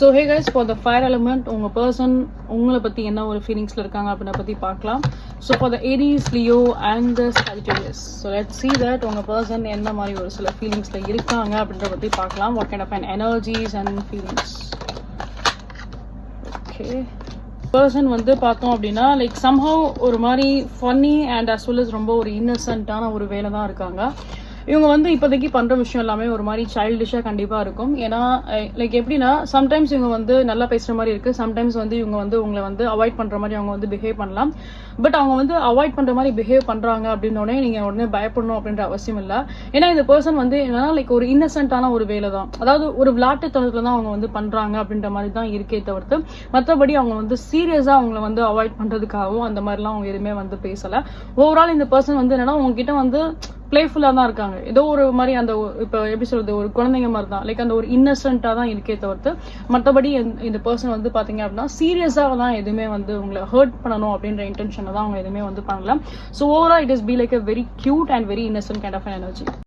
So hey guys, for the fire element உங்கள் person உங்களை பற்றி என்ன ஒரு ஃபீலிங்ஸில் இருக்காங்க அப்படின்ற பற்றி பார்க்கலாம். So for the Aries, Leo and the Sagittarius, so let's see that உங்கள் பர்சன் என்ன மாதிரி ஒரு சில ஃபீலிங்ஸில் இருக்காங்க அப்படின்ற பற்றி பார்க்கலாம். What kind of an energies and feelings. Okay, person வந்து பார்த்தோம் அப்படின்னா லைக் சம்ஹவ் ஒரு மாதிரி funny and as well as ரொம்ப ஒரு இன்னசென்ட்டான ஒரு வேலை தான் இருக்காங்க. இவங்க வந்து இப்போதைக்கு பண்ணுற விஷயம் எல்லாமே ஒரு மாதிரி சைல்டிஷாக கண்டிப்பாக இருக்கும். ஏன்னா லைக் எப்படின்னா சம்டைம்ஸ் இவங்க வந்து நல்லா பேசுகிற மாதிரி இருக்குது, சம்டைம்ஸ் வந்து இவங்க வந்து உங்களை வந்து அவாய்ட் பண்ணுற மாதிரி அவங்க வந்து பிஹேவ் பண்ணலாம். பட் அவங்க வந்து அவாய்ட் பண்ணுற மாதிரி பிஹேவ் பண்ணுறாங்க அப்படின்னோடனே நீங்கள் உடனே பயப்படணும் அப்படின்ற அவசியம் இல்லை. ஏன்னா இந்த பர்சன் வந்து என்னன்னா லைக் ஒரு இன்னசென்ட்டான ஒரு வேலை தான், அதாவது ஒரு விளையாட்டுத்தனத்தில் தான் அவங்க வந்து பண்ணுறாங்க அப்படின்ற மாதிரி தான் இருக்கே தவிர்த்து மற்றபடி அவங்க வந்து சீரியஸாக அவங்கள வந்து அவாய்ட் பண்ணுறதுக்காகவும் அந்த மாதிரிலாம் அவங்க எதுவுமே வந்து பேசலை. ஓவரால் இந்த பர்சன் வந்து என்னன்னா உங்ககிட்ட வந்து பிளேஃபுல்லாக தான் இருக்காங்க. ஏதோ ஒரு மாதிரி அந்த இப்போ எப்படி சொல்றது, ஒரு குழந்தைங்க மாதிரி தான், லைக் அந்த ஒரு இன்னசென்ட்டாக தான் இருக்கே தவிர்த்து மற்றபடி இந்த பர்சன் வந்து பார்த்தீங்க அப்படின்னா சீரியஸாக தான் எதுவுமே வந்து உங்களை ஹர்ட் பண்ணணும் அப்படின்ற இன்டென்ஷனை தான் அவங்க எதுவுமே வந்து பண்ணலாம். So overall it is be like a very cute and very innocent kind of energy.